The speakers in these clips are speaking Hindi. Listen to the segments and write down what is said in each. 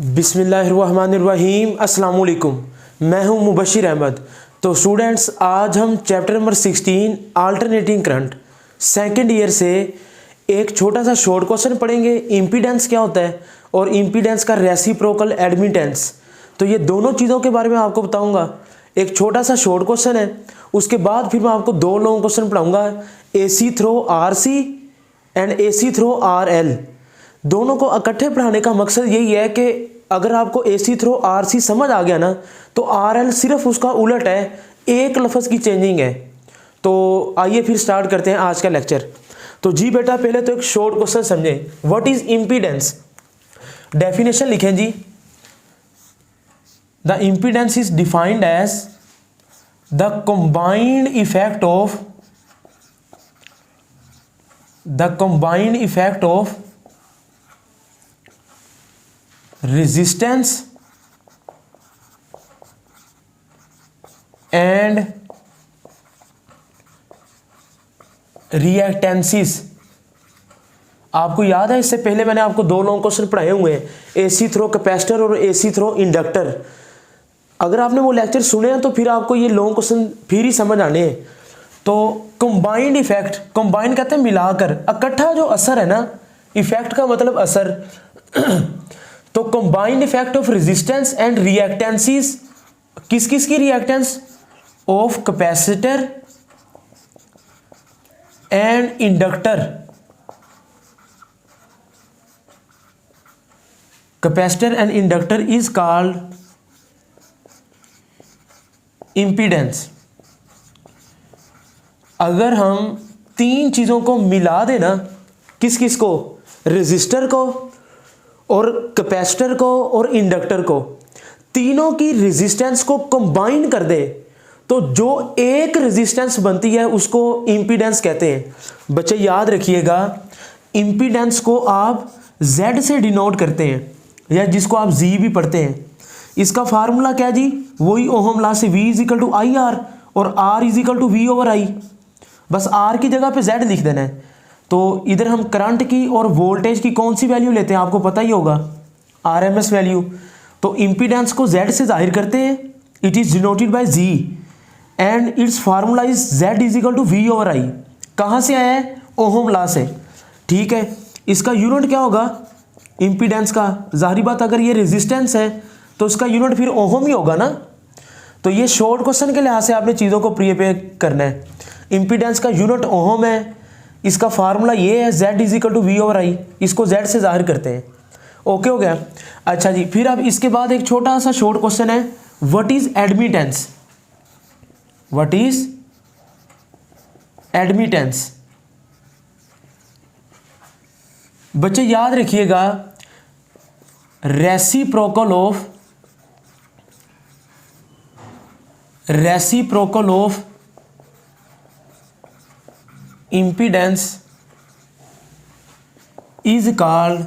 बिस्मिल्लाहिर्रहमानिर्रहीम अस्सलाम वालेकुम। मैं हूं मुबशिर अहमद। तो स्टूडेंट्स, आज हम chapter number 16 alternating current second year से एक छोटा सा शॉर्ट क्वेश्चन पढ़ेंगे। इम्पीडेंस क्या होता है और इम्पीडेंस का रेसिप्रोकल एडमिटेंस, तो ये दोनों चीज़ों के बारे में आपको बताऊंगा। एक छोटा सा शॉर्ट क्वेश्चन है, उसके बाद फिर मैं आपको दो लॉन्ग क्वेश्चन पढ़ाऊंगा, AC through RC and AC through RL। दोनों को इकट्ठे पढ़ाने का मकसद यही है कि अगर आपको AC थ्रो RC समझ आ गया ना, तो RL सिर्फ उसका उलट है, एक लफ्ज़ की चेंजिंग है। तो आइए फिर स्टार्ट करते हैं आज का लेक्चर। तो जी बेटा, पहले तो एक शॉर्ट क्वेश्चन समझें, व्हाट इज इम्पीडेंस। डेफिनेशन लिखें जी। The impedance is defined as the combined effect of resistance and reactances। आपको याद है, इससे पहले मैंने आपको दो लॉन्ग क्वेश्चन पढ़ाए हुए हैं, AC थ्रो कैपेसिटर और AC थ्रो इंडक्टर। अगर आपने वो लेक्चर सुने हैं तो फिर आपको ये लॉन्ग क्वेश्चन फिर ही समझ आने हैं। तो कंबाइंड इफेक्ट, कंबाइंड कहते हैं मिलाकर, इकट्ठा जो असर है ना, इफेक्ट का मतलब असर। तो combined effect of resistance and reactances, किस किस की reactance, of capacitor and inductor. Capacitor and inductor is called impedance. अगर हम तीन चीजों को मिला देना, किस किस को, रेजिस्टर को और कैपेसिटर को और इंडक्टर को, तीनों की रेजिस्टेंस को कंबाइन कर दे, तो जो एक रेजिस्टेंस बनती है उसको इंपीडेंस कहते हैं। बच्चे याद रखिएगा, इंपीडेंस को आप Z से डिनोट करते हैं, या जिसको आप Z भी पढ़ते हैं। इसका फार्मूला क्या जी, वही ओहम लॉ से V = IR और R = V/I। बस R की जगह पे Z लिख देना है। तो इधर हम करंट की और वोल्टेज की कौन सी वैल्यू लेते हैं, आपको पता ही होगा, RMS वैल्यू। तो इंपीडेंस को Z से जाहिर करते हैं, it is denoted by G and it's formula is Z = V/I। कहाँ से आया है, ओहम लॉ से। ठीक है, इसका यूनिट क्या होगा इंपीडेंस का, जाहिर बात अगर ये रेजिस्टेंस है तो उसका यूनिट फिर ओहम ही होगा ना। तो ये शॉर्ट क्वेश्चन के लिहाज से आपने चीज़ों को प्रिपेयर करना है। इंपीडेंस का यूनिट ओहम है, इसका फार्मूला ये है Z = V/I, इसको Z से जाहिर करते हैं। ओके हो गया। अच्छा जी, फिर अब इसके बाद एक छोटा सा शॉर्ट क्वेश्चन है, what is admittance. What is admittance. बच्चे याद रखिएगा, reciprocal of impedance is called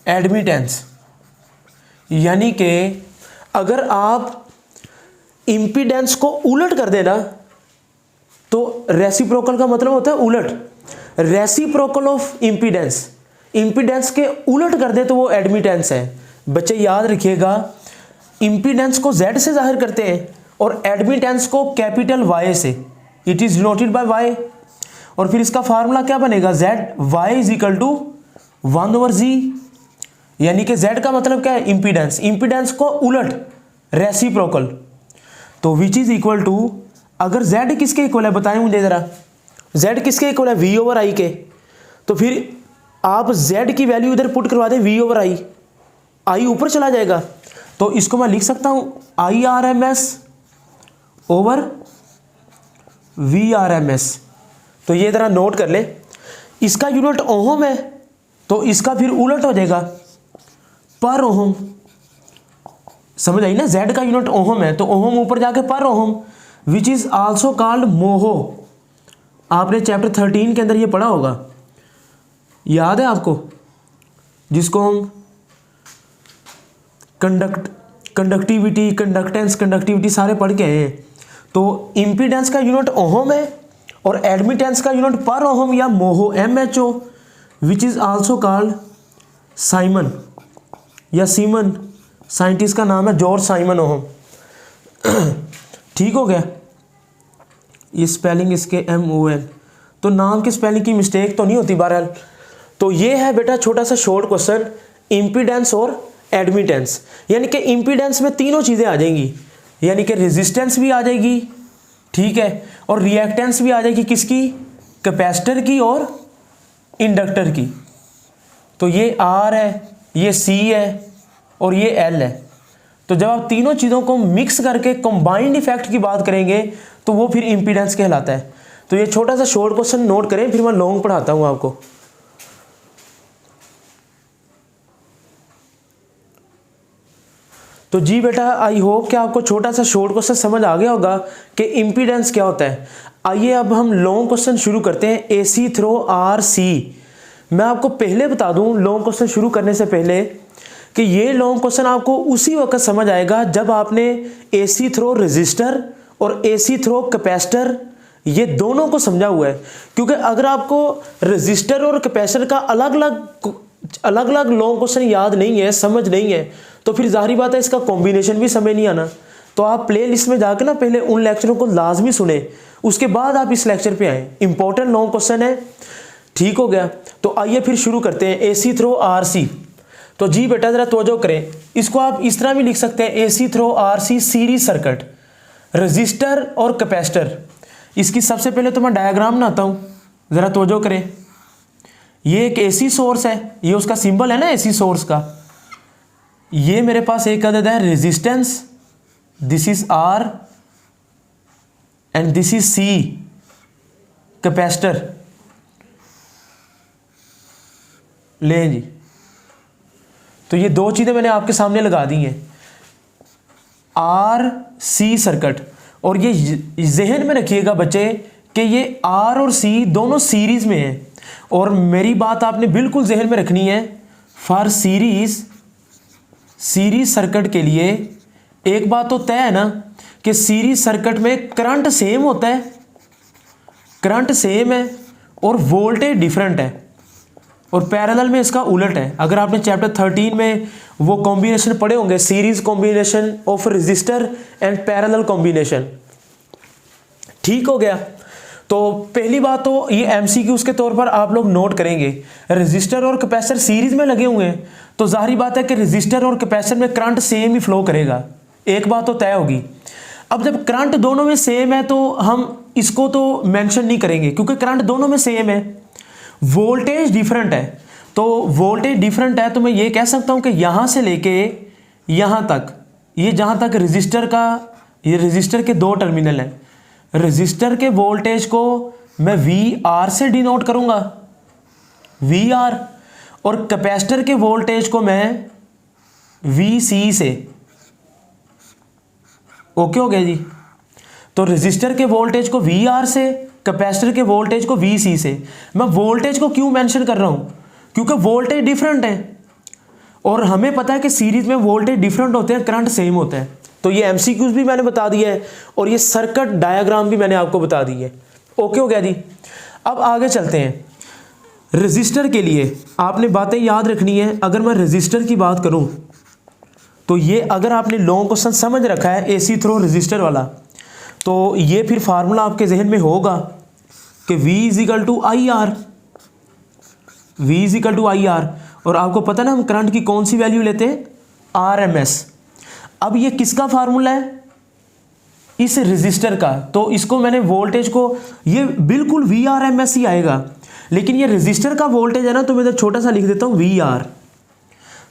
admittance। यानी कि अगर आप इम्पीडेंस को उलट कर देना, तो रेसिप्रोकल का मतलब होता है उलट। रेसिप्रोकल ऑफ इम्पीडेंस, इम्पीडेंस के उलट कर दे तो वो एडमिटेंस है। बच्चे याद रखिएगा, इम्पीडेंस को Z से जाहिर करते हैं और एडमिटेंस को कैपिटल Y से, it is denoted by Y। और फिर इसका फार्मूला क्या बनेगा, ZY = 1/G। यानी कि Z का मतलब क्या है, इम्पीडेंस, इम्पीडेंस को उलट, रेसिप्रोकल। तो विच इज इक्वल टू, अगर Z किसके इक्वल है बताएं मुझे जरा, Z किसके इक्वल है, V/I के। तो फिर आप Z की वैल्यू इधर पुट करवा दें, V/I, I ऊपर चला जाएगा। तो इसको मैं लिख सकता हूं IRMS ओवर VRMS। तो ये जरा नोट कर ले, इसका यूनिट ओहम है तो इसका फिर उलट हो जाएगा पर ओहम। समझ आई ना, Z का यूनिट ओहम है तो ओहम ऊपर जाके पर ohm, which is also called mho. आपने चैप्टर 13 के अंदर ये पढ़ा होगा, याद है आपको, जिसको हम कंडक्टिविटी, कंडक्टेंस, कंडक्टिविटी सारे पढ़ के आए हैं। तो इम्पीडेंस का यूनिट ओहम है और एडमिटेंस का यूनिट पर ओहम या मोहो MHO, which is also called Simon या सीमन। साइंटिस्ट का नाम है जॉर्ज साइमन ओहम। ठीक हो गया। ये स्पेलिंग इसके MON, तो नाम की स्पेलिंग की मिस्टेक तो नहीं होती बहरहाल। तो ये है बेटा छोटा सा शॉर्ट क्वेश्चन, इम्पीडेंस और एडमिटेंस। यानी कि इम्पीडेंस में तीनों चीज़ें आ जाएंगी, यानी कि रेजिस्टेंस भी आ जाएगी, ठीक है, और रिएक्टेंस भी आ जाएगी, किसकी, कैपेसिटर की और इंडक्टर की। तो ये R है, ये C है और ये L है। तो जब आप तीनों चीज़ों को मिक्स करके कंबाइंड इफेक्ट की बात करेंगे तो वो फिर इम्पीडेंस कहलाता है। तो ये छोटा सा शॉर्ट क्वेश्चन नोट करें, फिर मैं लॉन्ग पढ़ाता हूँ आपको। तो जी बेटा, आई होप कि आपको छोटा सा शॉर्ट क्वेश्चन समझ आ गया होगा कि इम्पीडेंस क्या होता है। आइए अब हम लॉन्ग क्वेश्चन शुरू करते हैं। AC through RC। मैं आपको पहले बता दूं लॉन्ग क्वेश्चन शुरू करने से पहले कि ये लॉन्ग क्वेश्चन आपको उसी वक्त समझ आएगा जब आपने AC थ्रो रेजिस्टर और AC थ्रो कैपेसिटर ये दोनों को समझा हुआ है। क्योंकि अगर आपको रेजिस्टर और कैपेसिटर का अलग अलग लॉन्ग क्वेश्चन याद नहीं है, समझ नहीं है, तो फिर जाहिर बात है इसका कॉम्बिनेशन भी समझ नहीं आना। तो आप प्ले लिस्ट में जाकर ना पहले उन लेक्चरों को लाजमी सुने, उसके बाद आप इस लेक्चर पे आए। इंपॉर्टेंट लॉन्ग क्वेश्चन है। ठीक हो गया। तो आइए फिर शुरू करते हैं। AC through RC। तो जी बेटा जरा तवज्जो करें, इसको आप इस तरह भी लिख सकते हैं, AC through RC series circuit, resistor और कैपेसिटर। इसकी सबसे पहले तो मैं डायग्राम बनाता हूं, जरा तवज्जो करें। ये एक AC सोर्स है, ये उसका सिंबल है ना AC सोर्स का। ये मेरे पास एक अदद है resistance, this is R and this is C capacitor. लें जी, तो ये दो चीजें मैंने आपके सामने लगा दी हैं, RC सर्किट। और ये जहन में रखिएगा बच्चे कि ये R और C दोनों सीरीज में है। और मेरी बात आपने बिल्कुल जहन में रखनी है, फॉर सीरीज सर्किट के लिए एक बात तो तय है ना कि सीरीज सर्किट में करंट सेम होता है, करंट सेम है और वोल्टेज डिफरेंट है। और पैरेलल में इसका उलट है। अगर आपने चैप्टर 13 में वो कॉम्बिनेशन पढ़े होंगे, series combination of resistor and parallel combination. ठीक हो गया। तो पहली बात तो ये MCQs के तौर पर आप लोग नोट करेंगे, रेजिस्टर और कैपेसिटर सीरीज में लगे हुए हैं तो जाहिर बात है कि रेजिस्टर और कैपेसिटर में करंट सेम ही फ्लो करेगा। एक बात तो तय होगी। अब जब करंट दोनों में सेम है तो हम इसको तो मेंशन नहीं करेंगे क्योंकि करंट दोनों में सेम है, वोल्टेज डिफरेंट है। तो वोल्टेज डिफरेंट है तो मैं ये कह सकता हूं कि यहां से लेके यहां तक, ये जहां तक रेजिस्टर का, ये रेजिस्टर के दो टर्मिनल हैं, रेजिस्टर के वोल्टेज को मैं VR से डिनोट करूंगा, VR, और कैपेसिटर के वोल्टेज को मैं VC से। ओके हो गया जी। तो रेजिस्टर के वोल्टेज को VR से, कैपेसिटर के वोल्टेज को VC से। मैं वोल्टेज को क्यों मेंशन कर रहा हूं? क्योंकि वोल्टेज डिफरेंट है और हमें पता है कि सीरीज में वोल्टेज डिफरेंट होते हैं, करंट सेम होता है। तो ये MCQs भी मैंने बता दिया है और ये सर्किट डायग्राम भी मैंने आपको बता दी है। ओके हो गया जी। अब आगे चलते हैं। रेजिस्टर के लिए आपने बातें याद रखनी है। अगर मैं रेजिस्टर की बात करूं तो ये अगर आपने लॉन्ग क्वेश्चन समझ रखा है AC थ्रो रेजिस्टर वाला, तो ये फिर फार्मूला आपके जहन में होगा कि V is equal to IR, V is equal to IR। और आपको पता ना हम करंट की कौन सी वैल्यू लेते हैं, RMS। अब ये किसका फार्मूला है, इस रेजिस्टर का। तो इसको मैंने वोल्टेज को, ये बिल्कुल VRMS ही आएगा, लेकिन ये रेजिस्टर का वोल्टेज है ना, तो मैं इधर छोटा सा लिख देता हूं VR।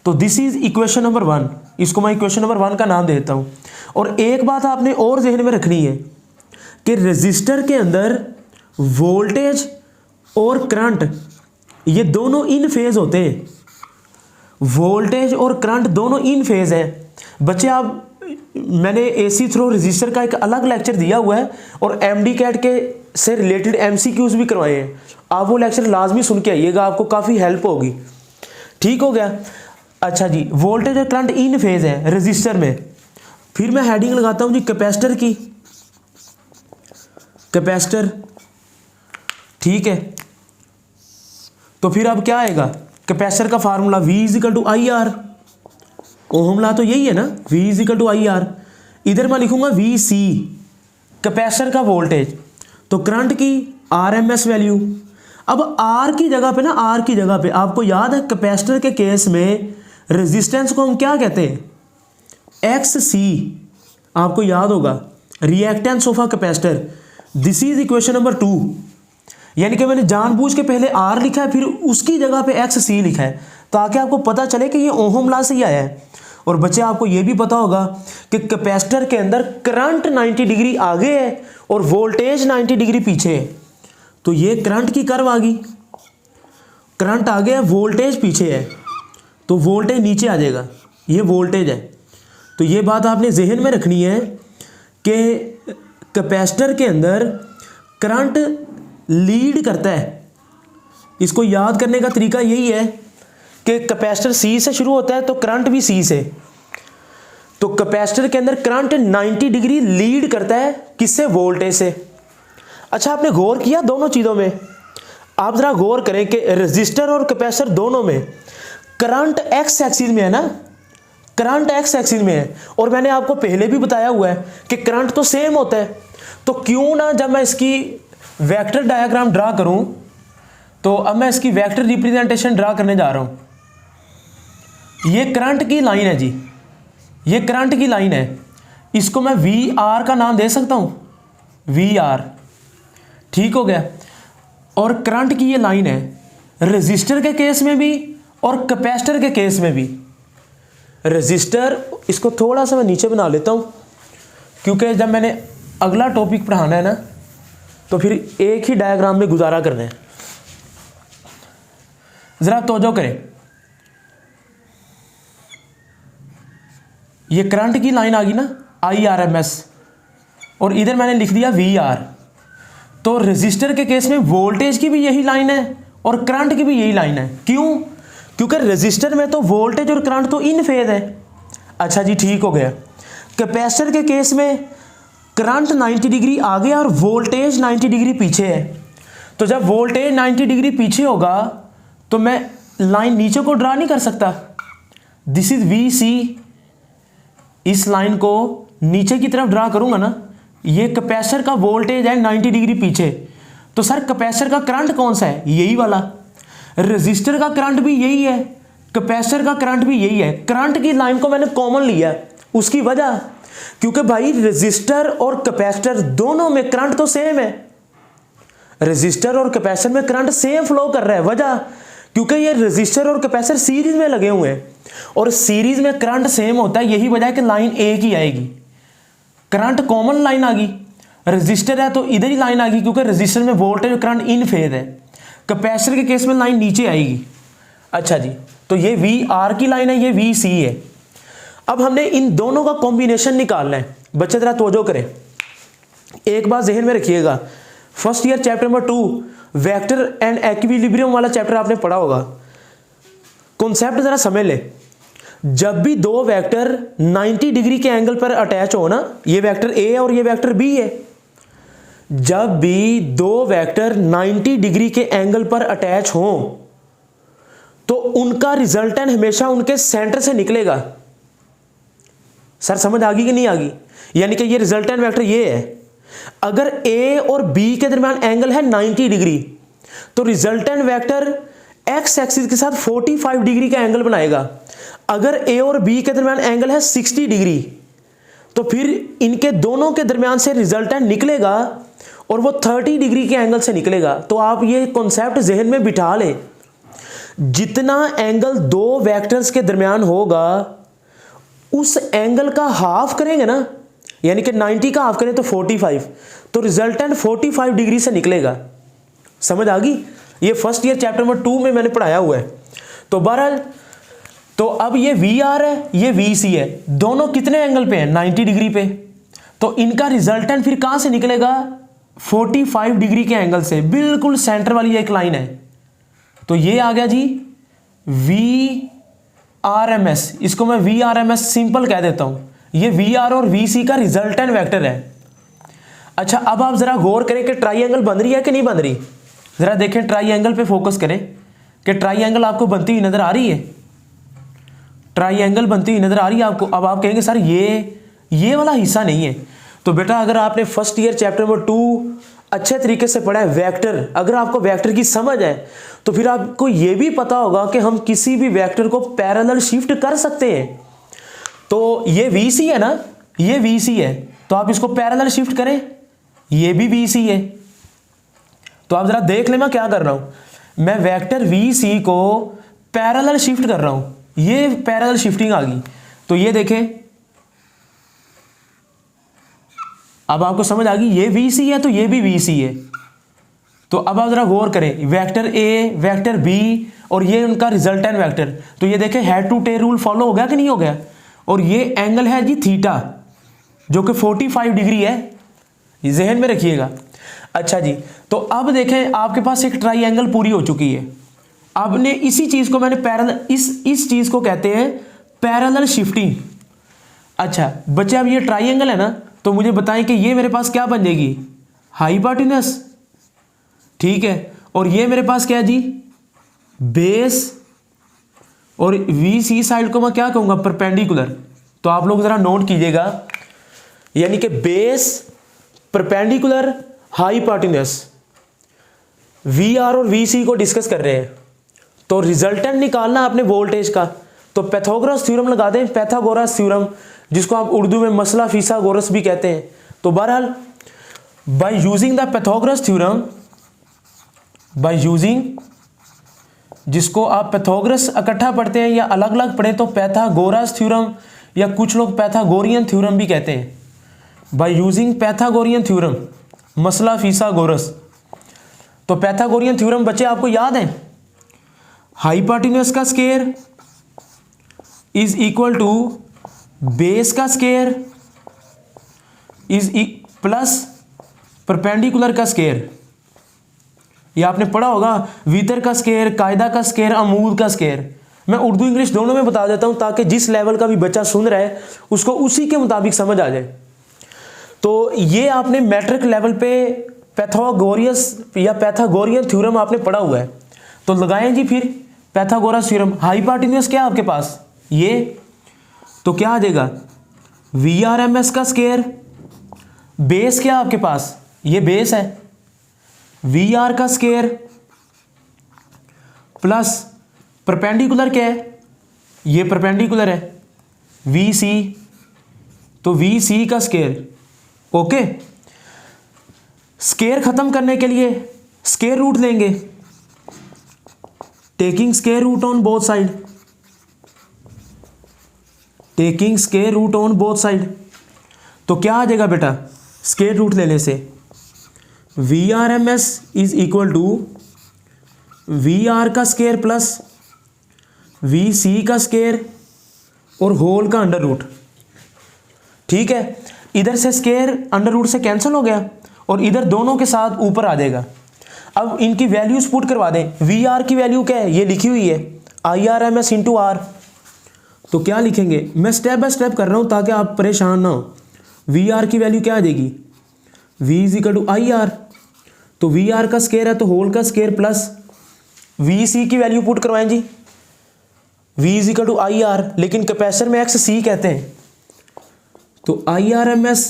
तो दिस इज इक्वेशन नंबर 1, इसको मैं इक्वेशन नंबर 1 का नाम दे देता हूं। और एक बात आपने और जहन में रखनी है कि रेजिस्टर के अंदर वोल्टेज और करंट ये दोनों इन फेज होते हैं, वोल्टेज और करंट दोनों इन फेज है। बच्चे आप, मैंने AC थ्रो रेजिस्टर का एक अलग लेक्चर दिया हुआ है और MD कैट के से रिलेटेड MCQs भी करवाए हैं, आप वो लेक्चर लाजमी सुन के आइएगा, आपको काफ़ी हेल्प होगी। ठीक हो गया। अच्छा जी, वोल्टेज और करंट इन फेज है रेजिस्टर में। फिर मैं हेडिंग लगाता हूं जी कैपेसिटर की, कैपेसिटर। ठीक है, तो फिर अब क्या आएगा, कैपेसिटर का formula V is equal to I R, ohm law तो यही है ना, V is equal to I R. इधर मैं लिखूंगा VC, कैपेसिटर का वोल्टेज, तो करंट की RMS वैल्यू। अब R की जगह पे ना, R की जगह पे आपको याद है कैपेसिटर के केस में रेजिस्टेंस को हम क्या कहते हैं, XC, आपको याद होगा, reactance of a capacitor. This is equation number 2, यानी कि मैंने जानबूझ के पहले R लिखा है, फिर उसकी जगह पे XC लिखा है, ताकि आपको पता चले कि ये ओहम लॉ से ही आया है। और बच्चे आपको ये भी पता होगा कि कैपेसिटर के अंदर करंट 90 डिग्री आगे है और वोल्टेज 90 डिग्री पीछे है। तो ये करंट की कर्व आ गई, करंट आगे है, वोल्टेज पीछे है, तो वोल्टेज नीचे आ जाएगा, ये वोल्टेज है। तो ये बात आपने जहन में रखनी है कि कैपेसिटर के अंदर करंट लीड करता है। इसको याद करने का तरीका यही है कि कैपेसिटर C से शुरू होता है तो करंट भी C से, तो कैपेसिटर के अंदर करंट 90 डिग्री लीड करता है, किससे, वोल्टेज से। अच्छा, आपने गौर किया दोनों चीज़ों में, आप ज़रा गौर करें कि रेजिस्टर और कैपेसिटर दोनों में करंट एक्स एक्सिस में है ना, करंट एक्स एक्सिस में है। और मैंने आपको पहले भी बताया हुआ है कि करंट तो सेम होता है, तो क्यों ना जब मैं इसकी वेक्टर डायग्राम ड्रा करूं, तो अब मैं इसकी वेक्टर रिप्रेजेंटेशन ड्रा करने जा रहा हूं। ये करंट की लाइन है जी, ये करंट की लाइन है, इसको मैं VR का नाम दे सकता हूं, VR, ठीक हो गया। और करंट की ये लाइन है, रेजिस्टर के केस में भी और कैपेसिटर के केस में भी। रेजिस्टर, इसको थोड़ा सा मैं नीचे बना लेता हूं, क्योंकि जब मैंने अगला टॉपिक पढ़ाना है ना, तो फिर एक ही डायग्राम में गुजारा करना है। जरा तवज्जो करें, ये करंट की लाइन आ गई ना, IRMS, और इधर मैंने लिख दिया VR। तो रेजिस्टर के केस में वोल्टेज की भी यही लाइन है और करंट की भी यही लाइन है। क्यों? क्योंकि रेजिस्टर में तो वोल्टेज और करंट तो इन फेज है। अच्छा जी, ठीक हो गया। कैपेसिटर के केस में करंट 90 डिग्री आगे और वोल्टेज 90 डिग्री पीछे है। तो जब वोल्टेज 90 डिग्री पीछे होगा तो मैं लाइन नीचे को ड्रा नहीं कर सकता। दिस इज VC, इस लाइन को नीचे की तरफ ड्रा करूंगा ना, ये कैपेसिटर का वोल्टेज है 90 डिग्री पीछे, तो सर कैपेसिटर का करंट कौन सा है, यही वाला। रेजिस्टर का करंट भी यही है, कैपेसिटर का करंट भी यही है। करंट की लाइन को मैंने कॉमन लिया, उसकी वजह, क्योंकि भाई रेजिस्टर और कैपेसिटर दोनों में करंट तो सेम है, रेजिस्टर और कैपेसिटर में करंट सेम फ्लो कर रहा है। वजह, क्योंकि ये रेजिस्टर और कैपेसिटर सीरीज में लगे हुए हैं और सीरीज में करंट सेम होता है, यही वजह है कि लाइन एक ही आएगी। करंट कॉमन लाइन आ गई, रेजिस्टर है तो इधर ही लाइन आ गई, क्योंकि रेजिस्टर में वोल्टेज और करंट इन फेज है। कैपेसिटर के केस में लाइन नीचे आएगी। अच्छा जी, तो ये VR की लाइन है, ये VC है। अब हमने इन दोनों का कॉम्बिनेशन निकालना है। बच्चे जरा तवज्जो करें, एक बात जहन में रखिएगा, first year chapter number 2 vector and equilibrium वाला चैप्टर आपने पढ़ा होगा। कॉन्सेप्ट जरा समझ ले। जब भी दो वेक्टर 90 डिग्री के एंगल पर अटैच हो ना, ये वेक्टर A है और ये वेक्टर B है, जब भी दो वेक्टर 90 डिग्री के एंगल पर अटैच हो तो उनका रिजल्टेंट हमेशा उनके सेंटर से निकलेगा। सर समझ आ गई कि नहीं आ गई? यानी कि ये रिजल्टेंट वेक्टर ये है, अगर A और B के दरमियान एंगल है 90 डिग्री, तो रिजल्टेंट वेक्टर एक्स एक्सिस के साथ 45 डिग्री का एंगल बनाएगा। अगर A और B के दरमियान एंगल है 60 डिग्री, तो फिर इनके दोनों के दरमियान से रिजल्टेंट निकलेगा और वो 30 डिग्री के एंगल से निकलेगा। तो आप ये कॉन्सेप्ट जहन में बिठा लें, जितना एंगल दो वेक्टर्स के दरमियान होगा उस एंगल का हाफ करेंगे ना, यानी कि 90 का हाफ करें तो 45, तो रिजल्टेंट 45 डिग्री से निकलेगा। समझ आ गई? ये फर्स्ट ईयर चैप्टर नंबर 2 में मैंने पढ़ाया हुआ है। तो बहरहाल, तो अब ये VR है, ये VC है, दोनों कितने एंगल पे हैं, 90 डिग्री पे, तो इनका रिजल्टेंट फिर कहां से निकलेगा, 45 डिग्री के एंगल से, बिल्कुल सेंटर वाली एक लाइन है। तो ये आ गया जी VRMS, इसको मैं VRMS सिंपल कह देता हूं। ये VR और VC का रिजल्टेंट वेक्टर है। अच्छा, अब आप जरा गौर करें कि ट्राइंगल बन रही है कि नहीं बन रही, ज़रा देखें, ट्राइंगल पे फोकस करें कि ट्राइंगल आपको बनती हुई नज़र आ रही है, ट्राइंगल बनती हुई नज़र आ रही है आपको। अब आप कहेंगे सर ये वाला हिस्सा नहीं है। तो बेटा अगर आपने फर्स्ट ईयर चैप्टर नंबर 2 अच्छे तरीके से पढ़ा है वेक्टर, अगर आपको वेक्टर की समझ है तो फिर आपको ये भी पता होगा कि हम किसी भी वेक्टर को पैरेलल शिफ्ट कर सकते हैं। तो ये VC है ना, ये VC है, तो आप इसको पैरेलल शिफ्ट करें, ये भी VC है। तो आप जरा देख लें मैं क्या कर रहा हूं, मैं वेक्टर VC को पैरेलल शिफ्ट कर रहा हूं, ये पैरेलल शिफ्टिंग आ गई। तो ये देखें, अब आपको समझ आ गई, ये VC है तो ये भी VC है। तो अब आप जरा गौर करें, वेक्टर A, वेक्टर B और ये उनका रिजल्टेंट वेक्टर, तो ये देखें head to tail rule follow हो गया कि नहीं हो गया। और ये एंगल है जी थीटा, जो कि 45 डिग्री है, ये जहन में रखिएगा। अच्छा जी, तो अब देखें आपके पास एक ट्राइंगल पूरी हो चुकी है। अब ने इसी चीज को मैंने पैरेलल, इस चीज को कहते हैं पैरेलल शिफ्टिंग। अच्छा बच्चे, अब ये ट्राइंगल है ना, तो मुझे बताएं कि ये मेरे पास क्या बन जाएगी, हाइपोटेनस, ठीक है। और ये मेरे पास क्या है जी, बेस, और VC साइड को मैं क्या कहूंगा, परपेंडिकुलर। तो आप लोग जरा नोट कीजिएगा, यानी कि बेस, परपेंडिकुलर, हाइपोटेनस, VR और VC को डिस्कस कर रहे हैं। तो रिजल्टेंट निकालना आपने वोल्टेज का, तो पैथागोरस थ्योरम लगा दें, पैथागोरस थ्योरम, जिसको आप उर्दू में मसला फिसागोरस भी कहते हैं। तो बहरहाल by using the Pythagoras theorem, by using, जिसको आप पैथागोरस इकट्ठा पढ़ते हैं या अलग अलग पढ़ें तो पैथागोरस थ्योरम, या कुछ लोग पैथागोरियन थ्योरम भी कहते हैं। बाय यूजिंग पैथागोरियन थ्योरम, मसला फिसागोरस। तो पैथागोरियन थ्योरम बच्चे आपको याद है, हाइपोटेनस का square is equal to base का स्क्वायर इज प्लस परपेंडिकुलर का स्क्वायर। ये आपने पढ़ा होगा, वितर का स्क्वायर, कायदा का स्क्वायर, अमूद का स्क्वायर। मैं उर्दू इंग्लिश दोनों में बता देता हूं ताकि जिस लेवल का भी बच्चा सुन रहा है उसको उसी के मुताबिक समझ आ जाए। तो ये आपने मैट्रिक लेवल पे पैथागोरियस या पैथागोरियन थ्योरम आपने पढ़ा हुआ है। तो लगाएं जी फिर पैथागोरस थ्योरम। हाइपोटेनस क्या है आपके पास, ये, तो क्या आ जाएगा, VRMS का स्क्वायर। बेस क्या आपके पास, ये बेस है, VR का स्क्वायर प्लस परपेंडिकुलर क्या है, ये परपेंडिकुलर है, VC, तो VC का स्क्वायर। ओके, स्क्वायर खत्म करने के लिए स्क्वायर रूट लेंगे, taking square root on both side, taking square root on both side. तो क्या आ जाएगा बेटा, स्क्वायर रूट लेने से VRMS is equal to VR का स्क्वायर प्लस VC का स्क्वायर और होल का अंडर रूट। ठीक है, इधर से स्क्वायर अंडर रूट से कैंसिल हो गया और इधर दोनों के साथ ऊपर आ जाएगा। अब इनकी वैल्यूज पुट करवा दें। VR की वैल्यू क्या है, ये लिखी हुई है, IRMS इंटू R। तो क्या लिखेंगे, मैं स्टेप बाय स्टेप कर रहा हूं ताकि आप परेशान ना हो। VR की वैल्यू क्या आ जाएगी, V is equal to IR, तो VR का स्क्वायर है तो होल का स्क्वायर प्लस VC की वैल्यू पुट करवाएं जी, V is equal to IR, लेकिन कैपेसिटर में XC कहते हैं, तो IRMS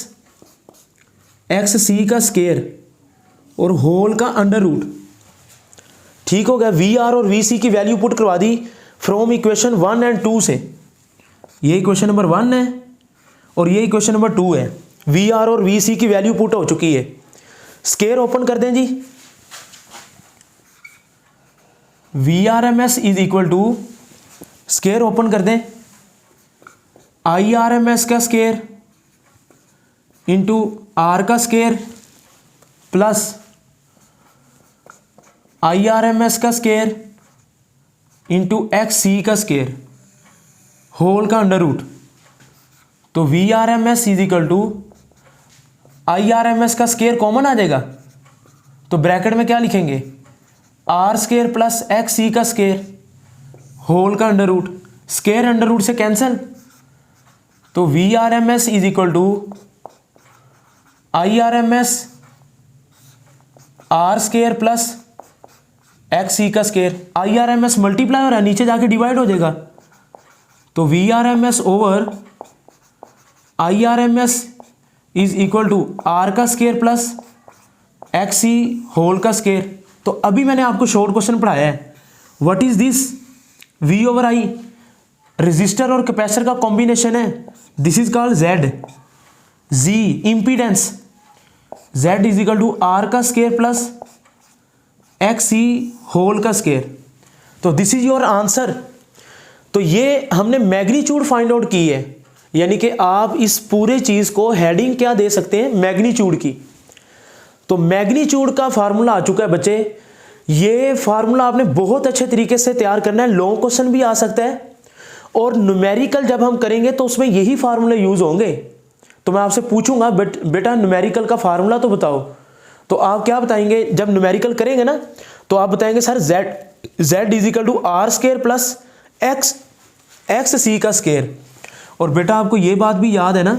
XC का स्क्वायर और होल का अंडर रूट। ठीक हो गया, VR और VC की वैल्यू पुट करवा दी फ्रॉम इक्वेशन 1 एंड 2 से। ये इक्वेशन नंबर 1 है और ये इक्वेशन नंबर 2 है। VR और VC की वैल्यू पुट हो चुकी है। स्क्वायर ओपन कर दें जी, VRMS is equal to, square open कर दें, IRMS का स्क्वायर इंटू R का स्क्वायर प्लस IRMS का स्क्वायर इंटू XC का स्क्वायर होल का अंडर रूट। तो VRMS is equal to, IRMS का स्क्वायर कॉमन आ जाएगा तो ब्रैकेट में क्या लिखेंगे, R स्क्वायर प्लस XC का स्क्वायर होल का under root, square under root से कैंसिल, तो VRMS is equal to IRMS R square plus X C का square, I R M S multiply हो रहा है, नीचे जाके डिवाइड हो जाएगा, तो V R M S over I R M S is equal to R का square plus X C whole का स्केयर। तो अभी मैंने आपको शॉर्ट क्वेश्चन पढ़ाया है, what is this, V over I resistor और कैपेसिटर का कॉम्बिनेशन है, दिस इज कॉल्ड जेड, जी impedance, Z is equal to R का square plus X C whole का स्केयर। तो दिस इज योर आंसर। तो ये हमने मैग्नीट्यूड फाइंड आउट की है, यानी कि आप इस पूरे चीज को हेडिंग क्या दे सकते हैं, मैग्नीट्यूड की। तो मैग्नीट्यूड का फार्मूला आ चुका है बच्चे, ये फार्मूला आपने बहुत अच्छे तरीके से तैयार करना है, लॉन्ग क्वेश्चन भी आ सकता है और न्यूमेरिकल जब हम करेंगे तो उसमें यही फार्मूले यूज होंगे। तो मैं आपसे पूछूंगा बेटा न्यूमेरिकल का फार्मूला तो बताओ, तो आप क्या बताएंगे, जब न्यूमेरिकल करेंगे ना तो आप बताएंगे sir Z is equal to R square plus X C का स्केयर। और बेटा आपको ये बात भी याद है ना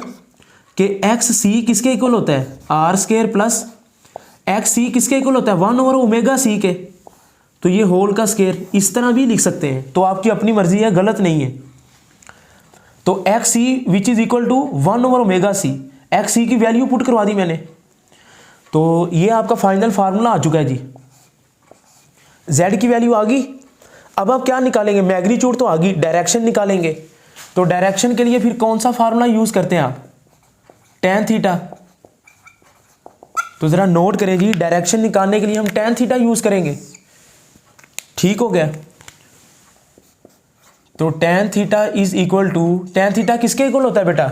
कि एक्स सी किसके इक्वल होता है, आर स्केयर प्लस एक्स सी किसके इक्वल होता है, 1 ओवर ओमेगा सी के। तो ये होल का स्केयर इस तरह भी लिख सकते हैं, तो आपकी अपनी मर्जी है, गलत नहीं है। तो X C which is equal to 1 over omega C, X C की वैल्यू पुट करवा दी मैंने। तो ये आपका फाइनल फार्मूला आ चुका है जी, जेड की वैल्यू आ गई। अब आप क्या निकालेंगे, मैग्नीट्यूड तो आ गई, डायरेक्शन निकालेंगे। तो डायरेक्शन के लिए फिर कौन सा फार्मूला यूज करते हैं आप, tan थीटा। तो जरा नोट करें जी, डायरेक्शन निकालने के लिए हम tan थीटा यूज करेंगे, ठीक हो गया। तो tan theta is equal to, tan theta किसके इक्वल होता है बेटा,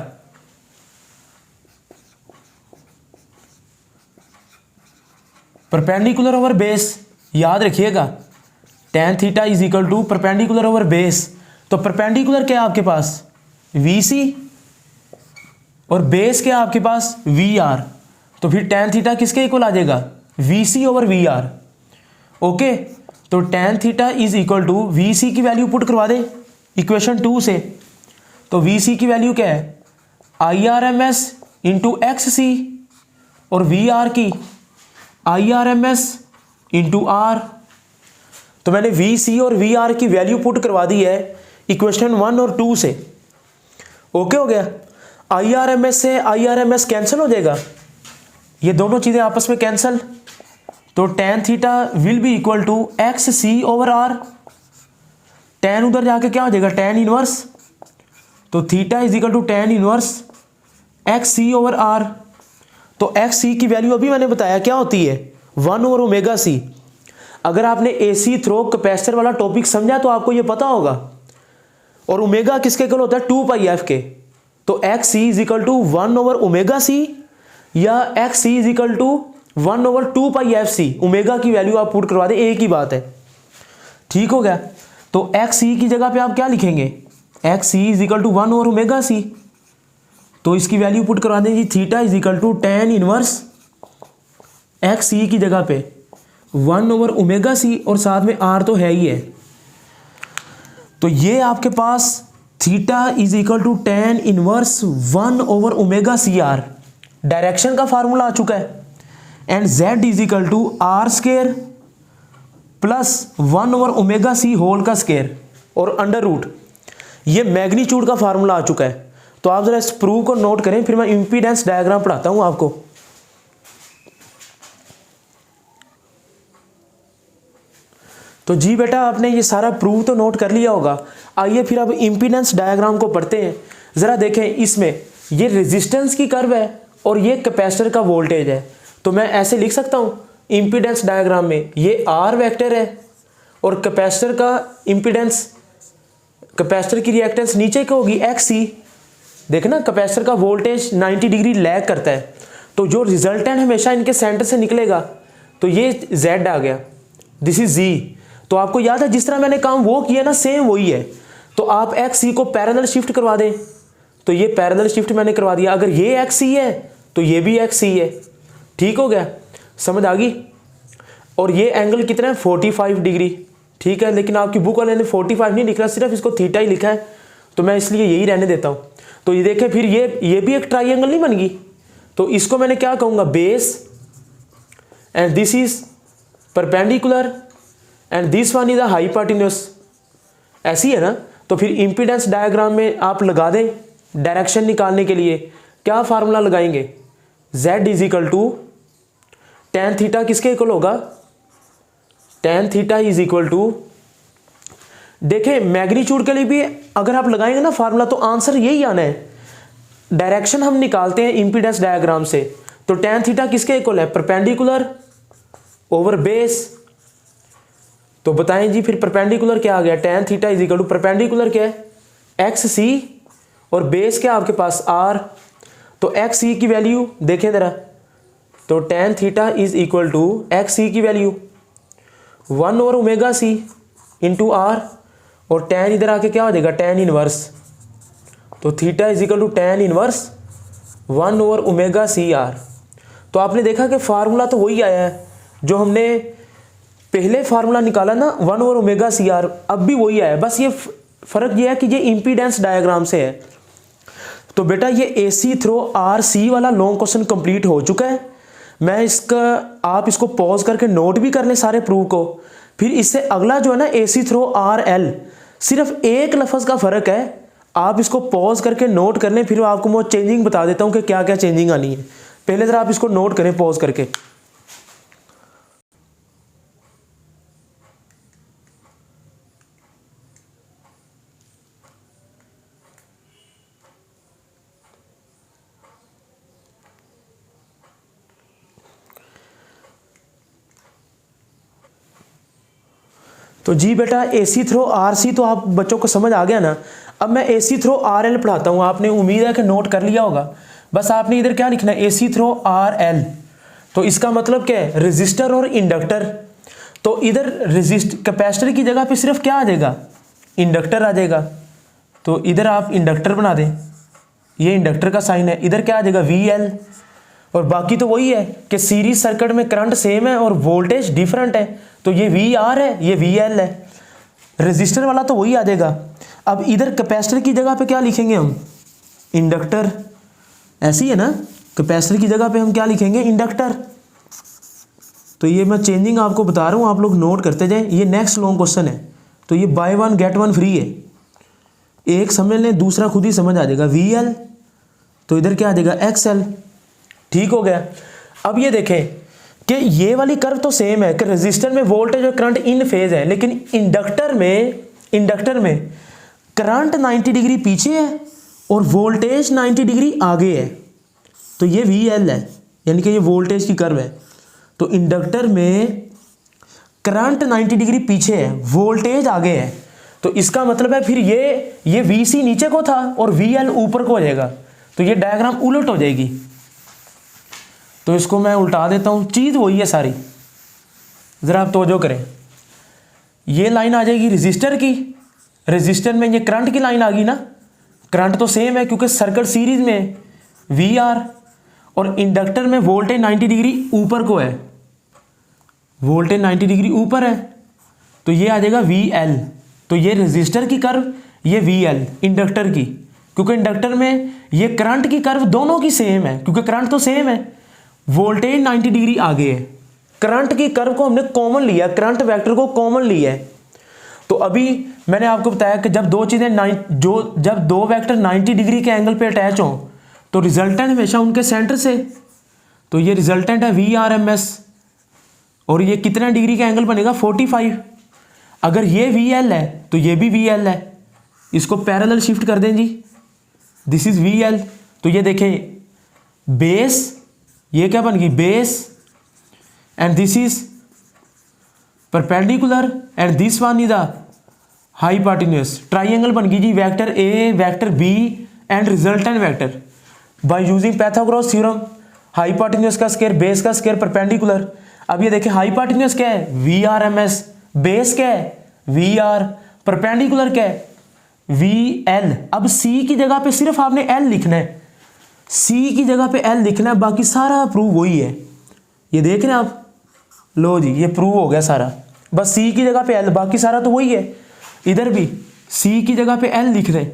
परपेंडिकुलर ओवर बेस, याद रखिएगा, tan theta is equal to perpendicular over base. तो परपेंडिकुलर क्या है आपके पास, वी सी, और बेस क्या है आपके पास, वी आर। तो फिर tan थीटा किसके इक्वल आ जाएगा, V C over V R. Okay, तो tan theta is equal to V C की वैल्यू पुट करवा दे इक्वेशन 2 से। तो वी सी की वैल्यू क्या है, I R M S into X C, और वी आर की I R M S into R. तो मैंने वी सी और वी आर की वैल्यू पुट करवा दी है इक्वेशन 1 और 2 से। ओके हो गया, आई आर एम एस से I R M S cancel हो जाएगा, ये दोनों चीजें आपस में कैंसिल। तो tan theta will be equal to X C over R, tan उधर जाके क्या हो जाएगा, tan इनवर्स। तो theta is equal to tan inverse X C over R. तो एक्स सी की वैल्यू अभी मैंने बताया क्या होती है, 1 ओवर ओमेगा सी। अगर आपने एसी थ्रो कैपेसिटर वाला टॉपिक समझा तो आपको ये पता होगा। और ओमेगा किसके इक्वल होता है, 2 पाई एफ के। तो X C is equal to 1 over omega C, या X C is equal to 1 over 2 pi F C. Omega की वैल्यू आप पुट करवा दे, एक ही बात है, ठीक हो गया। तो एक्स सी की जगह पे आप क्या लिखेंगे, X C is equal to 1 over omega C. तो इसकी वैल्यू पुट करवा दें जी, theta is equal to tan inverse X C की जगह पे 1 ओवर ओमेगा सी, और साथ में आर तो है ही है। तो ये आपके पास theta is equal to tan inverse 1 over omega C R, direction का फार्मूला आ चुका है। And z is equal to R square plus 1 over omega C whole का स्केयर और अंडर रूट, ये मैग्नीट्यूड का फार्मूला आ चुका है। तो आप जरा इस प्रूफ को नोट करें, फिर मैं इंपीडेंस डायग्राम पढ़ाता हूं आपको। तो जी बेटा आपने ये सारा प्रूफ तो नोट कर लिया होगा। आइए फिर अब इंपीडेंस डायग्राम को पढ़ते हैं। जरा देखें, इसमें ये रेजिस्टेंस की कर्व है और ये कैपेसिटर का वोल्टेज है। तो मैं ऐसे लिख सकता हूं इंपीडेंस डायग्राम में, ये आर वेक्टर है और कैपेसिटर का इंपीडेंस, कैपेसिटर की रिएक्टेंस नीचे की होगी एक्स सी। देखना कैपेसिटर का वोल्टेज 90 डिग्री लैग करता है, तो जो रिजल्टेंट हमेशा इनके सेंटर से निकलेगा। तो ये Z आ गया, दिस इज Z। तो आपको याद है जिस तरह मैंने काम वो किया ना, सेम वही है। तो आप एक्स सी को पैरेलल शिफ्ट करवा दें, तो ये पैरेलल शिफ्ट मैंने करवा दिया। अगर ये एक्स सी है तो ये भी एक्स सी है, ठीक हो गया, समझ आ गई। और ये एंगल कितना है, 45 डिग्री, ठीक है। लेकिन आपकी बुक वाले ने 45 नहीं लिखा, सिर्फ इसको थीटा ही लिखा है, तो मैं इसलिए यही रहने देता हूँ। तो ये देखें, फिर ये भी एक ट्राइंगल नहीं बन गई। तो इसको मैंने क्या कहूँगा, base, and this is perpendicular, and this one is the hypotenuse, ऐसी है ना। तो फिर इम्पीडेंस डायग्राम में आप लगा दें डायरेक्शन निकालने के लिए, क्या फार्मूला लगाएंगे, z is equal to tan theta किसके इक्वल होगा, tan theta is equal to, देखें मैग्नीट्यूड के लिए भी अगर आप लगाएंगे ना फार्मूला तो आंसर यही आना है। डायरेक्शन हम निकालते हैं इम्पीडेंस डायग्राम से, तो tan थीटा किसके इक्वल है, परपेंडिकुलर ओवर बेस। तो बताएं जी फिर परपेंडिकुलर क्या आ गया, tan theta is equal to perpendicular क्या है, एक्स सी, और बेस क्या आपके पास r, तो एक्स सी की वैल्यू देखें जरा, तो tan theta is equal to X C की value 1 over omega C into R, और tan इधर आके क्या हो जाएगा, tan इनवर्स, तो theta is equal to tan inverse 1 over omega C R. तो आपने देखा कि फार्मूला तो वही आया है जो हमने पहले फार्मूला निकाला ना 1 ओवर ओमेगा सी आर, अब भी वही आया, बस ये फ़र्क ये है कि ये इम्पीडेंस डायग्राम से है। तो बेटा ये AC थ्रो RC वाला लॉन्ग क्वेश्चन कंप्लीट हो चुका है। मैं इसका आप इसको पॉज करके नोट भी कर लें सारे प्रूफ को। फिर इससे अगला जो है ना AC थ्रो RL, सिर्फ एक लफ्ज़ का फ़र्क है, आप इसको पॉज करके नोट कर लें, फिर आपको मैं चेंजिंग बता देता हूँ कि क्या क्या चेंजिंग आनी है। पहले ज़रा आप इसको नोट करें पॉज करके। तो जी बेटा AC थ्रो RC तो आप बच्चों को समझ आ गया ना। अब मैं AC थ्रो RL पढ़ाता हूँ, आपने उम्मीद है कि नोट कर लिया होगा। बस आपने इधर क्या लिखना है, AC थ्रो RL, तो इसका मतलब क्या है, रेजिस्टर और इंडक्टर। तो इधर कैपेसिटर की जगह पे सिर्फ क्या आ जाएगा, इंडक्टर आ जाएगा। तो इधर आप इंडक्टर बना दें, ये इंडक्टर का साइन है, इधर क्या आ जाएगा VL, और बाकी तो वही है कि सीरीज सर्किट में करंट सेम है और वोल्टेज डिफरेंट है, तो ये VR है, ये VL है। रेजिस्टर वाला तो वही आ जाएगा। अब इधर कैपेसिटर की जगह पे क्या लिखेंगे हम, इंडक्टर, ऐसी है ना, कैपेसिटर की जगह पे हम क्या लिखेंगे, इंडक्टर। तो ये मैं चेंजिंग आपको बता रहा हूँ, आप लोग नोट करते जाएं। ये नेक्स्ट लॉन्ग क्वेश्चन है, तो ये बाय 1 गेट 1 फ्री है, एक समझ लें दूसरा खुद ही समझ आ जाएगा। VL, तो इधर क्या आ जाएगा, XL। ठीक हो गया। अब ये देखें कि ये वाली कर्व तो सेम है कि रेजिस्टर में वोल्टेज और करंट इन फेज है, लेकिन इंडक्टर में करंट 90 डिग्री पीछे है और वोल्टेज 90 डिग्री आगे है। तो ये VL है, यानी कि ये वोल्टेज की कर्व है। तो इंडक्टर में करंट 90 डिग्री पीछे है, वोल्टेज आगे है, तो इसका मतलब है फिर ये VC नीचे को था और VL ऊपर को हो जाएगा, तो ये डायग्राम उलट हो जाएगी। तो इसको मैं उल्टा देता हूँ, चीज़ वही है सारी, ज़रा आप तवज्जो करें। ये लाइन आ जाएगी रेजिस्टर की, रेजिस्टर में ये करंट की लाइन आ गई ना, करंट तो सेम है क्योंकि सर्किट सीरीज में VR, और इंडक्टर में वोल्टेज 90 डिग्री ऊपर को है, वोल्टेज 90 डिग्री ऊपर है, तो ये आ जाएगा VL। तो ये रेजिस्टर की कर्व, ये VL इंडक्टर की, क्योंकि इंडक्टर में ये करंट की कर्व दोनों की सेम है, क्योंकि करंट तो सेम है, वोल्टेज 90 डिग्री आगे है। करंट की कर्व को हमने कॉमन लिया, करंट वेक्टर को कॉमन लिया है। तो अभी मैंने आपको बताया कि जब दो चीज़ें जब दो वेक्टर 90 डिग्री के एंगल पे अटैच हों तो रिजल्टेंट हमेशा उनके सेंटर से, तो ये रिजल्टेंट है VRMS, और ये कितना डिग्री का एंगल बनेगा, 45। अगर ये VL है तो ये भी VL है, इसको पैरेलल शिफ्ट कर दें जी, दिस इज VL। तो ये देखें बेस, ये क्या बन गई, base, and this is perpendicular, and this one is the hypotenuse. Triangle बन गई जी, vector A, vector B and resultant vector by using Pythagoras theorem. Hypotenuse का स्क्वायर, बेस का स्क्वायर, परपेंडिकुलर। अब ये देखें हाइपोटेन्यूज क्या है, VRMS, बेस क्या है, VR, परपेंडिकुलर क्या है, VL। अब C की जगह पे सिर्फ आपने L लिखना है, C की जगह पे L लिखना है, बाकी सारा प्रूव वही है। ये देख रहे हैं आप, लो जी ये प्रूव हो गया सारा, बस C की जगह पे L, बाकी सारा तो वही है। इधर भी C की जगह पे L लिख रहे,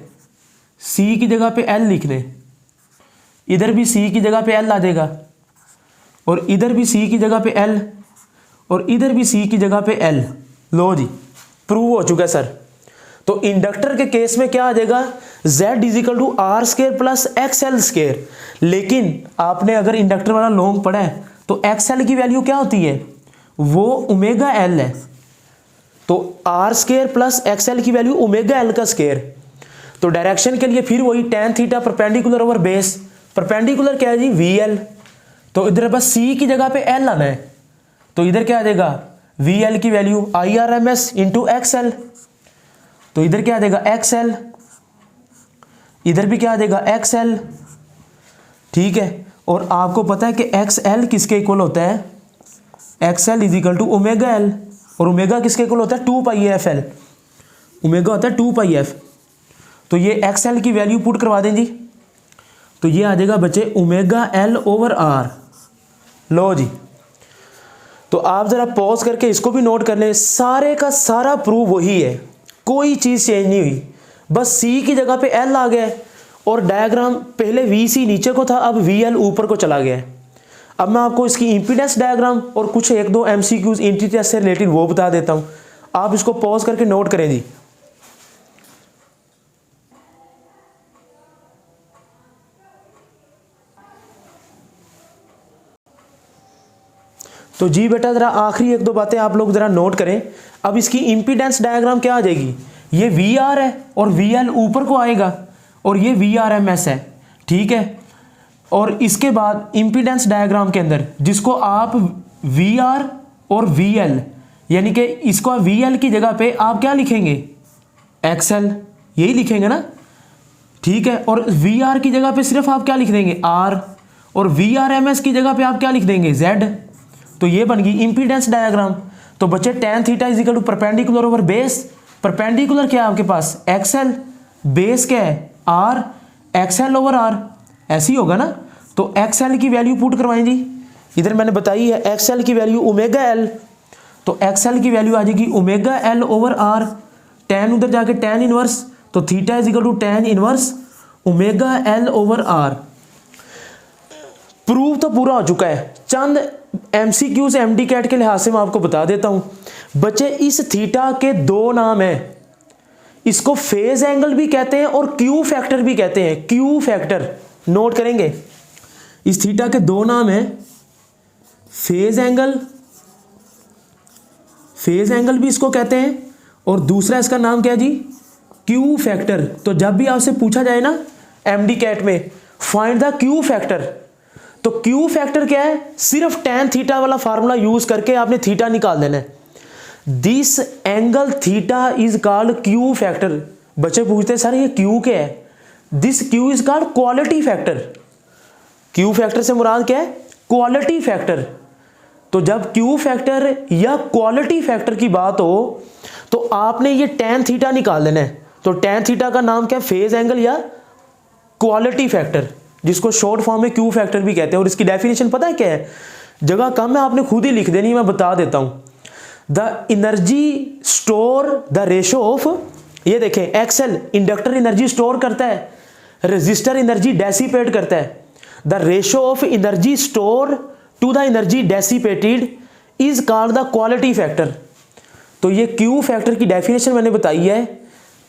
C की जगह पे L लिख रहे, इधर भी C की जगह पे L आ जाएगा, और इधर भी C की जगह पे L, और इधर भी C की जगह पे L। लो जी प्रूव हो चुका है सर। तो इंडक्टर के केस में क्या आ जाएगा, Z is equal to R square plus XL square. लेकिन आपने अगर इंडक्टर वाला लॉन्ग पढ़ा है तो XL की वैल्यू क्या होती है, वो ओमेगा L है। तो आर स्केयर प्लस XL की वैल्यू ओमेगा L का स्केयर। तो डायरेक्शन के लिए फिर वही tan theta perpendicular over base, perpendicular क्या है जी VL। तो इधर बस C की जगह पे L आना है, तो इधर क्या आ जाएगा VL की वैल्यू IRMS इंटू XL। तो इधर क्या आ जाएगा XL, इधर भी क्या आ जाएगा XL, ठीक है। और आपको पता है कि XL किसके इक्वल होता है, XL is equal to omega L, और ओमेगा किसके इक्वल होता है 2 पाई एफ एल, ओमेगा होता है 2 पाई एफ। तो ये XL की वैल्यू पुट करवा दें जी, तो ये आ जाएगा बच्चे ओमेगा L ओवर R। लो जी, तो आप जरा पॉज करके इसको भी नोट कर लें, सारे का सारा प्रूफ वही है, कोई चीज चेंज नहीं हुई, बस C की जगह पे L आ गया और डायग्राम पहले VC नीचे को था, अब VL ऊपर को चला गया है। अब मैं आपको इसकी इंपीडेंस डायग्राम और कुछ एक दो MCQs इंटी टेस्ट से रिलेटेड वो बता देता हूं, आप इसको पॉज करके नोट करें जी। तो जी बेटा जरा आखिरी एक दो बातें आप लोग जरा नोट करें। अब इसकी इंपीडेंस डायग्राम क्या आ जाएगी, ये VR है और VL ऊपर को आएगा और ये VRMS है, ठीक है। और इसके बाद इंपीडेंस डायग्राम के अंदर जिसको आप VR और VL, यानी कि इसको VL की जगह पे आप क्या लिखेंगे XL, यही लिखेंगे ना, ठीक है। और VR की जगह पे सिर्फ आप क्या लिख देंगे R, और VRMS की जगह पे आप क्या लिख देंगे Z। तो ये बन गई इंपीडेंस डायग्राम। तो बच्चे tan theta is equal to perpendicular over base, perpendicular क्या है आपके पास XL, बेस क्या है R, XL ओवर R, ऐसे ही होगा ना। तो XL की वैल्यू पुट करवाएं जी, इधर मैंने बताई है XL की वैल्यू ओमेगा L, तो XL की वैल्यू आ जाएगी omega L over R, tan उधर जाके tan इनवर्स, तो theta is equal to tan inverse omega L over R। Proof तो पूरा हो चुका है, चंद MCQs MD कैट के लिहाज से मैं आपको बता देता हूं बच्चे। इस थीटा के दो नाम हैं, इसको फेज एंगल भी कहते हैं और क्यू फैक्टर भी कहते हैं, क्यू फैक्टर नोट करेंगे। इस थीटा के दो नाम हैं, फेज एंगल, फेज एंगल भी इसको कहते हैं, और दूसरा इसका नाम क्या है जी क्यू फैक्टर। तो जब भी आपसे पूछा जाए ना MD कैट में फाइंड द क्यू फैक्टर, तो क्यू फैक्टर क्या है, सिर्फ tan थीटा वाला फार्मूला यूज करके आपने थीटा निकाल देना है। This angle theta is called Q factor. बच्चे पूछते हैं सर ये क्यू क्या है, this Q is called quality factor. Q factor से मुराद क्या है, क्वालिटी फैक्टर। तो जब क्यू फैक्टर या क्वालिटी फैक्टर की बात हो तो आपने ये tan थीटा निकाल देना है। तो tan थीटा का नाम क्या है, फेज एंगल या क्वालिटी फैक्टर, जिसको शॉर्ट फॉर्म में क्यू फैक्टर भी कहते हैं। और इसकी डेफिनेशन पता है क्या है, जगह कम है आपने खुद ही लिख देनी, मैं बता देता हूं। The energy store the ratio of, ये देखें XL इंडक्टर एनर्जी स्टोर करता है, रेजिस्टर एनर्जी डेसिपेट करता है। The ratio of energy store to the energy dissipated is called the quality factor. तो ये क्यू फैक्टर की डेफिनेशन मैंने बताई है,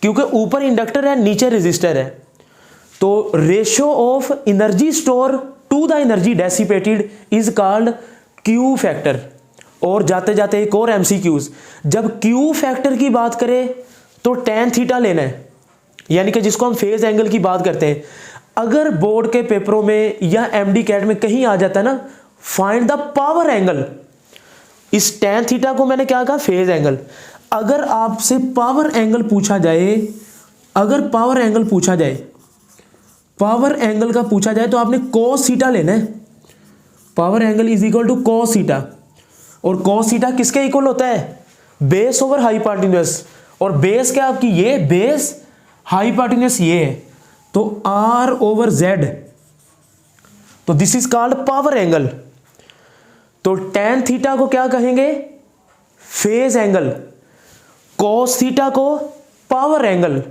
क्योंकि ऊपर इंडक्टर है नीचे रेजिस्टर है। तो ratio of energy store to the energy dissipated is called Q factor. और जाते जाते एक और MCQs, जब क्यू फैक्टर की बात करें तो tan थीटा लेना है, यानी कि जिसको हम फेज एंगल की बात करते हैं। अगर बोर्ड के पेपरों में या MD कैट में कहीं आ जाता है ना फाइंड द पावर एंगल, इस tan थीटा को मैंने क्या कहा फेज एंगल। अगर आपसे पावर एंगल पूछा जाए, अगर पावर एंगल पूछा जाए, पावर एंगल का पूछा जाए तो आपने cos थीटा लेना है। Power angle is equal to cos theta, और cos थीटा किसके इक्वल होता है, बेस ओवर हाइपोटेन्यूज। और बेस क्या आपकी ये बेस, हाइपोटेन्यूज ये है, तो R ओवर Z। तो this is called power angle. तो tan थीटा को क्या कहेंगे, फेज एंगल, cos थीटा को पावर एंगल।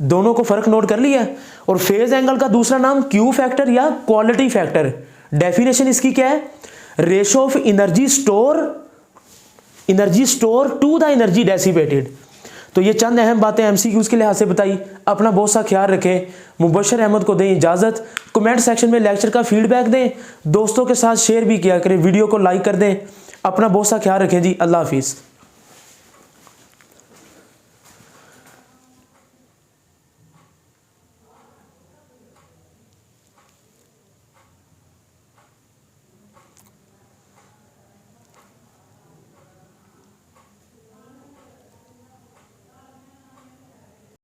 दोनों को फर्क नोट कर लिया। और फेज एंगल का दूसरा नाम क्यू फैक्टर या क्वालिटी फैक्टर। डेफिनेशन इसकी क्या है, ratio of energy store energy store to the energy dissipated. तो ये चंद अहम बातें एमसीक्यूज के लिहाज से बताई। अपना बहुत सा ख्याल रखें। मुबशर अहमद को दें इजाज़त। कमेंट सेक्शन में लेक्चर का फीडबैक दें, दोस्तों के साथ शेयर भी किया करें, वीडियो को लाइक कर दें। अपना बहुत सा ख्याल रखें जी। अल्लाह हाफिज़।